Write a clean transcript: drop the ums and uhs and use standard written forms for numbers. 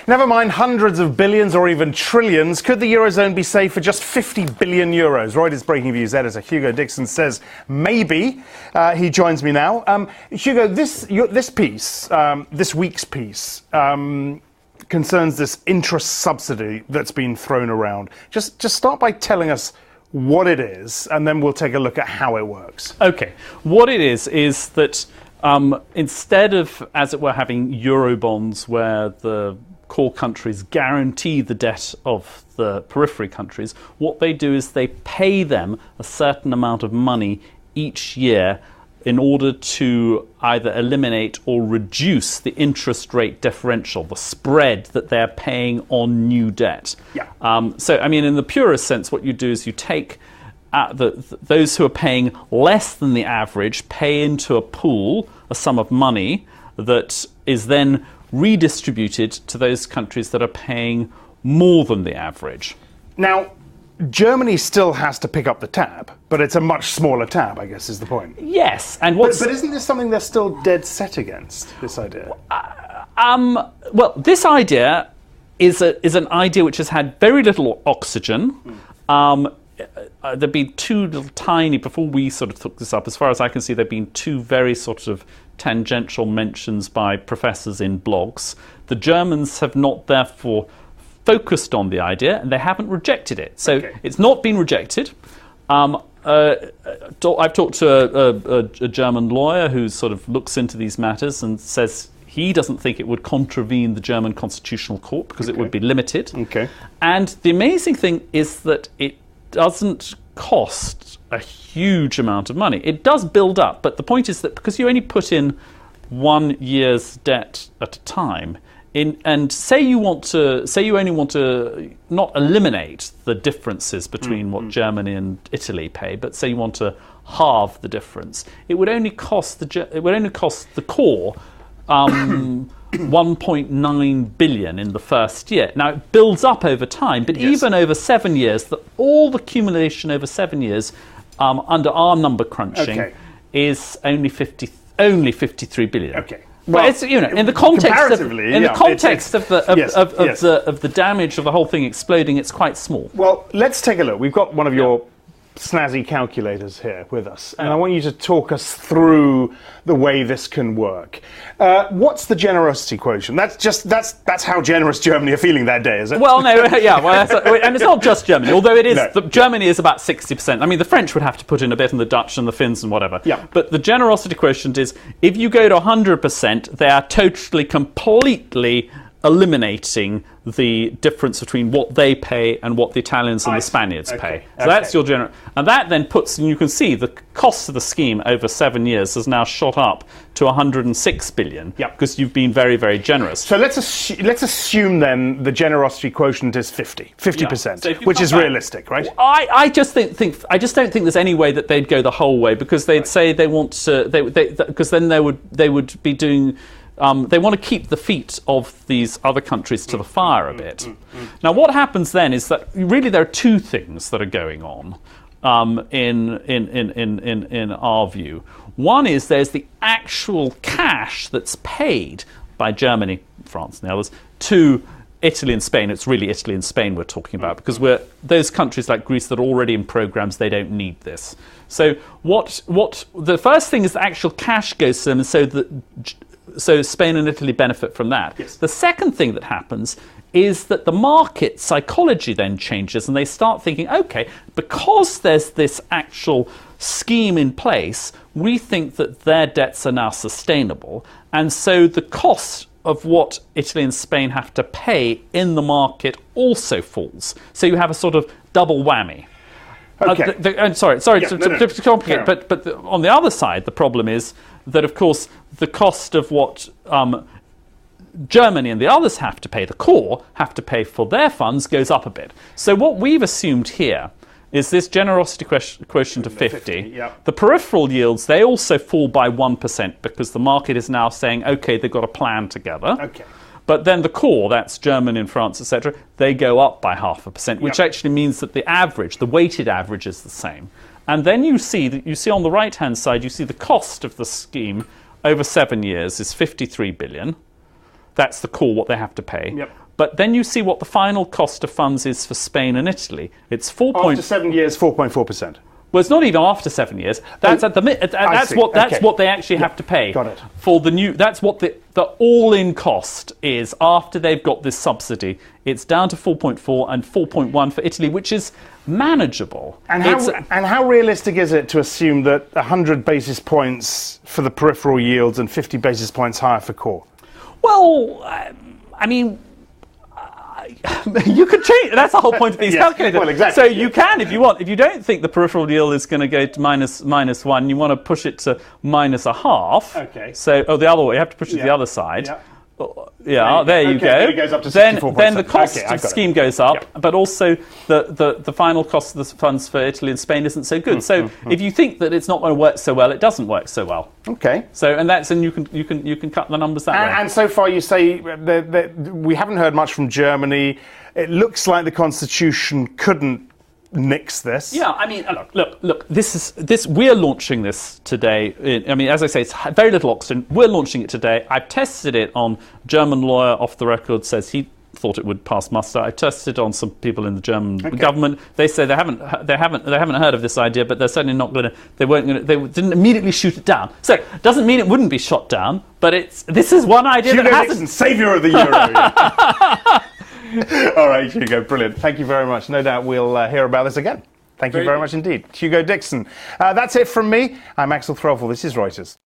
Never mind hundreds of billions or even trillions. Could the Eurozone be saved for just 50 billion euros? Reuters Breakingviews editor Hugo Dixon says maybe. He joins me now. Hugo, this piece, this week's piece, concerns this interest subsidy that's been thrown around. Just start by telling us what it is, and then we'll take a look at how it works. Okay. What it is that instead of, as it were, having Eurobonds where the core countries guarantee the debt of the periphery countries, what they do is they pay them a certain amount of money each year in order to either eliminate or reduce the interest rate differential, the spread that they're paying on new debt. Yeah. So, I mean, in the purest sense, what you do is you take those who are paying less than the average, pay into a pool a sum of money that is then redistributed to those countries that are paying more than the average. Now, Germany still has to pick up the tab, but it's a much smaller tab, I guess, is the point. Yes, and but isn't this something they're still dead set against, this idea? Well, this idea is an idea which has had very little oxygen. There've been two little tiny, before we sort of took this up, as far as I can see, there've been two very sort of tangential mentions by professors in blogs. The Germans have not, therefore, focused on the idea, and they haven't rejected it. So It's not been rejected. I've talked to a German lawyer who sort of looks into these matters and says he doesn't think it would contravene the German Constitutional Court because it would be limited. And the amazing thing is that it doesn't cost a huge amount of money. It does build up, but the point is that because you only put in 1 year's debt at a time, and say you only want to not eliminate the differences between what Germany and Italy pay, but say you want to halve the difference, it would only cost the core 1.9 billion in the first year. Now it builds up over time, but even over 7 years, all the accumulation over 7 years under our number crunching is only 53 billion. Okay. Well, it's, in the context of the damage of the whole thing exploding, it's quite small. Well, let's take a look. We've got one of your snazzy calculators here with us, and I want you to talk us through the way this can work. What's the generosity quotient? That's how generous Germany are feeling that day, is it? Well, no, and it's not just Germany, although it is. No, Germany is about 60%. I mean, the French would have to put in a bit, and the Dutch and the Finns and whatever. Yeah. But the generosity quotient is, if you go to 100%, they are totally, completely eliminating the difference between what they pay and what the Italians and the Spaniards pay. So that's your general, and that then puts, and you can see the cost of the scheme over 7 years has now shot up to 106 billion because you've been very, very generous. So let's assume then the generosity quotient is 50%, so which is realistic, right? I just don't think there's any way that they'd go the whole way, because they'd say they want to, because then they would be doing. They want to keep the feet of these other countries to the fire a bit. Now, what happens then is that really there are two things that are going on in our view. One is there's the actual cash that's paid by Germany, France, and the others to Italy and Spain. It's really Italy and Spain we're talking about, because those countries like Greece that are already in programs, they don't need this. So what the first thing is the actual cash goes to them, and so Spain and Italy benefit from that. Yes. The second thing that happens is that the market psychology then changes, and they start thinking, okay, because there's this actual scheme in place, we think that their debts are now sustainable, and so the cost of what Italy and Spain have to pay in the market also falls. So you have a sort of double whammy. Okay. Sorry to complicate, but on the other side, the problem is that, of course, the cost of what Germany and the others have to pay, the core, have to pay for their funds goes up a bit. So what we've assumed here is this generosity quotient of 50. The peripheral yields, they also fall by 1% because the market is now saying, okay, they've got a plan together. Okay. But then the core, that's Germany and France, etc., they go up by 0.5%, which actually means that the average, the weighted average, is the same. And then you see on the right-hand side, you see the cost of the scheme over 7 years is 53 billion. That's the core, what they have to pay. But then you see what the final cost of funds is for Spain and Italy. It's 4. After 7 years, 4.4%. Well, it's not even after 7 years. That's at the that's what they actually have to pay. Got it. For the new. That's what the all-in cost is after they've got this subsidy. It's down to 4.4 and 4.1 for Italy, which is manageable. And how realistic is it to assume that 100 basis points for the peripheral yields and 50 basis points higher for core? Well, I mean, you could change. That's the whole point of these calculators. Well, exactly. So you can, if you want. If you don't think the peripheral yield is going to go to minus one, you want to push it to -0.5. Okay. So, the other way, you have to push it to the other side. Yeah. There you go. Then it goes up to then 64%. the cost of the scheme goes up, Yep. but also the final cost of the funds for Italy and Spain isn't so good. So if you think that it's not going to work so well, it doesn't work so well. Okay. So and you can cut the numbers that way. And so far, you say that we haven't heard much from Germany. It looks like the constitution couldn't nix this. Yeah, I mean, look. We're launching this today. I mean, as I say, it's very little oxygen. We're launching it today. I've tested it on German lawyer off the record says he thought it would pass muster. I tested it on some people in the German government. They say they haven't heard of this idea, but they're certainly not going to. They didn't immediately shoot it down. So it doesn't mean it wouldn't be shot down, but this is one idea Hugo that hasn't. Dixon, saviour of the euro. All right, Hugo, brilliant. Thank you very much. No doubt we'll hear about this again. Thank you very much indeed. Hugo Dixon. That's it from me. I'm Axel Threlfall. This is Reuters.